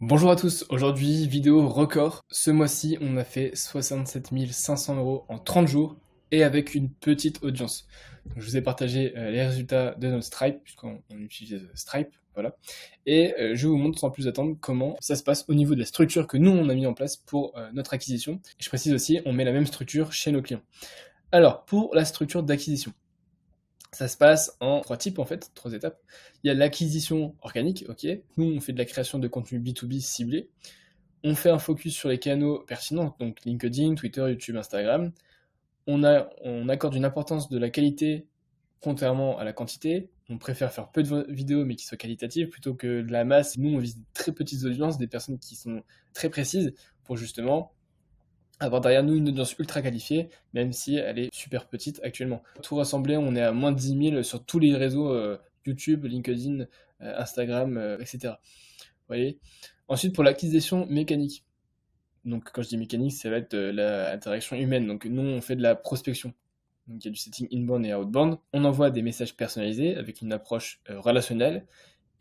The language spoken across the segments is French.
Bonjour à tous, aujourd'hui vidéo record. Ce mois-ci, on a fait 67 500 € en 30 jours et avec une petite audience. Donc, je vous ai partagé les résultats de notre Stripe, puisqu'on utilise Stripe, voilà. Et je vous montre sans plus attendre comment ça se passe au niveau de la structure que nous on a mis en place pour notre acquisition. Et je précise aussi, on met la même structure chez nos clients. Alors, pour la structure d'acquisition. Ça se passe en 3 types en fait, 3 étapes. Il y a l'acquisition organique, ok. Nous, on fait de la création de contenu B2B ciblé. On fait un focus sur les canaux pertinents, donc LinkedIn, Twitter, YouTube, Instagram. On accorde une importance de la qualité contrairement à la quantité. On préfère faire peu de vidéos mais qui soient qualitatives plutôt que de la masse. Nous, on vise des très petites audiences, des personnes qui sont très précises pour justement avoir derrière nous une audience ultra qualifiée, même si elle est super petite actuellement. Tout rassemblé, on est à moins de 10 000 sur tous les réseaux YouTube, LinkedIn, Instagram, etc. Vous voyez. Ensuite, pour l'acquisition mécanique. Donc, quand je dis mécanique, ça va être l'interaction humaine. Donc, nous, on fait de la prospection. Donc, il y a du setting inbound et outbound. On envoie des messages personnalisés avec une approche relationnelle.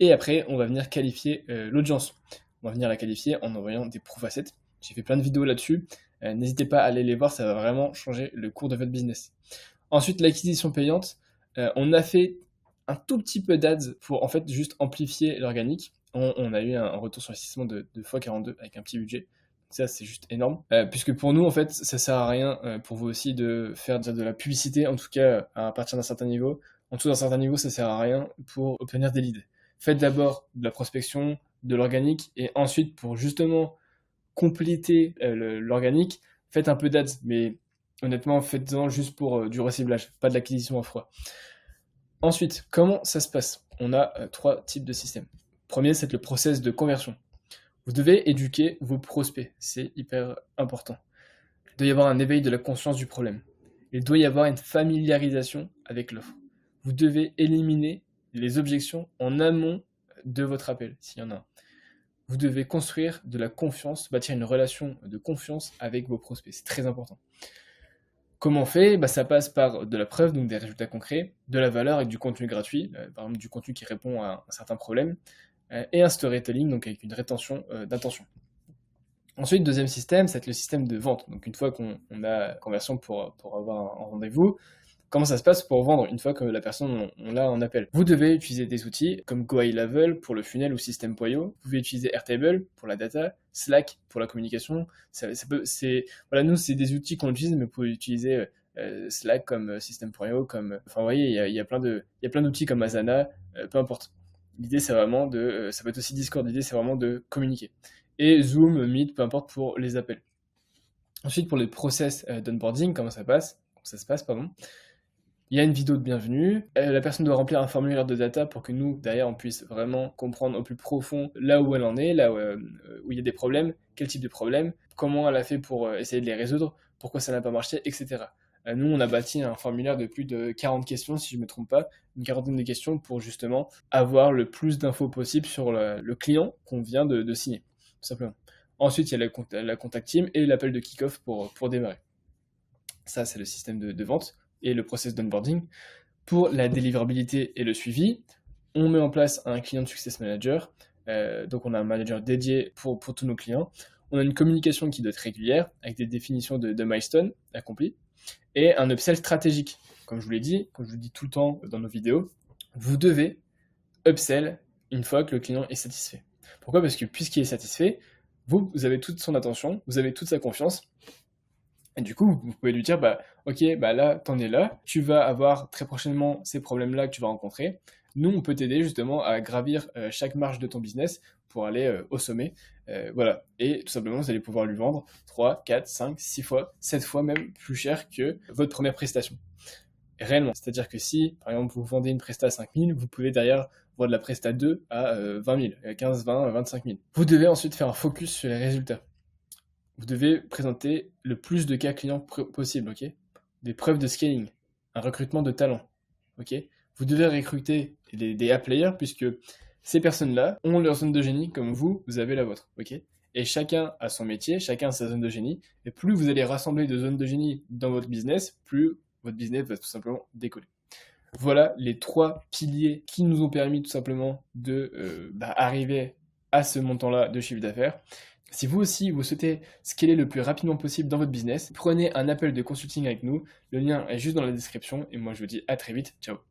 Et après, on va venir qualifier l'audience. On va venir la qualifier en envoyant des proof assets. J'ai fait plein de vidéos là-dessus. N'hésitez pas à aller les voir, ça va vraiment changer le cours de votre business. Ensuite, l'acquisition payante. On a fait un tout petit peu d'ads pour en fait juste amplifier l'organique. On a eu un retour sur investissement de x42 avec un petit budget. Ça, c'est juste énorme. Puisque pour nous, en fait, ça sert à rien pour vous aussi de faire de la publicité, en tout cas à partir d'un certain niveau. En dessous d'un certain niveau, ça sert à rien pour obtenir des leads. Faites d'abord de la prospection, de l'organique, et ensuite, pour justement compléter l'organique, faites un peu d'ads, mais honnêtement, faites-en juste pour du reciblage, pas de l'acquisition à froid. Ensuite, comment ça se passe? On a 3 types de systèmes. Premier, c'est le process de conversion. Vous devez éduquer vos prospects, c'est hyper important. Il doit y avoir un éveil de la conscience du problème. Il doit y avoir une familiarisation avec l'offre. Vous devez éliminer les objections en amont de votre appel, s'il y en a un. Vous devez construire de la confiance, bâtir une relation de confiance avec vos prospects. C'est très important. Comment on fait? Ça passe par de la preuve, donc des résultats concrets, de la valeur et du contenu gratuit, par exemple du contenu qui répond à un certain problème, et un storytelling, donc avec une rétention d'intention. Ensuite, deuxième système, c'est le système de vente. Donc une fois qu'on a conversion pour avoir un rendez-vous, comment ça se passe pour vendre une fois que la personne on l'a en appel? Vous devez utiliser des outils comme GoHighLevel pour le funnel ou système Poyo. Vous pouvez utiliser Airtable pour la data, Slack pour la communication. Voilà, nous c'est des outils qu'on utilise, mais vous pouvez utiliser Slack comme système Poyo, comme, enfin vous voyez, il y a plein d'outils comme Asana, peu importe. L'idée c'est vraiment ça peut être aussi Discord. L'idée c'est vraiment de communiquer. Et Zoom, Meet, peu importe pour les appels. Ensuite pour les process d'onboarding, comment ça se passe, pardon. Il y a une vidéo de bienvenue, la personne doit remplir un formulaire de data pour que nous, derrière, on puisse vraiment comprendre au plus profond là où elle en est, là où il y a des problèmes, quel type de problème, comment elle a fait pour essayer de les résoudre, pourquoi ça n'a pas marché, etc. Nous, on a bâti un formulaire de plus de 40 questions, si je ne me trompe pas, une quarantaine de questions pour justement avoir le plus d'infos possible sur le client qu'on vient de signer, tout simplement. Ensuite, il y a la contact team et l'appel de kick-off pour démarrer. Ça, c'est le système de vente et le process d'onboarding. Pour la délivrabilité et le suivi, on met en place un Client Success Manager. Donc, on a un manager dédié pour tous nos clients. On a une communication qui doit être régulière avec des définitions de milestones accomplis et un upsell stratégique. Comme je vous l'ai dit, comme je vous le dis tout le temps dans nos vidéos, vous devez upsell une fois que le client est satisfait. Pourquoi? Parce que puisqu'il est satisfait, vous avez toute son attention, vous avez toute sa confiance. Et du coup, vous pouvez lui dire, ok, là, t'en es là, tu vas avoir très prochainement ces problèmes-là que tu vas rencontrer. Nous, on peut t'aider justement à gravir chaque marche de ton business pour aller au sommet. Voilà. Et tout simplement, vous allez pouvoir lui vendre 3, 4, 5, 6 fois, 7 fois même plus cher que votre première prestation. Réellement. C'est-à-dire que si, par exemple, vous vendez une presta à 5 000, vous pouvez derrière vendre la presta 2 à 20 000, 15, 20, 25 000. Vous devez ensuite faire un focus sur les résultats. Vous devez présenter le plus de cas clients possible, ok? Des preuves de scaling, un recrutement de talent, ok? Vous devez recruter des A-players puisque ces personnes-là ont leur zone de génie comme vous avez la vôtre, ok? Et chacun a son métier, chacun a sa zone de génie. Et plus vous allez rassembler de zones de génie dans votre business, plus votre business va tout simplement décoller. Voilà les 3 piliers qui nous ont permis tout simplement de arriver à ce montant-là de chiffre d'affaires. Si vous aussi, vous souhaitez scaler le plus rapidement possible dans votre business, prenez un appel de consulting avec nous. Le lien est juste dans la description et moi je vous dis à très vite. Ciao.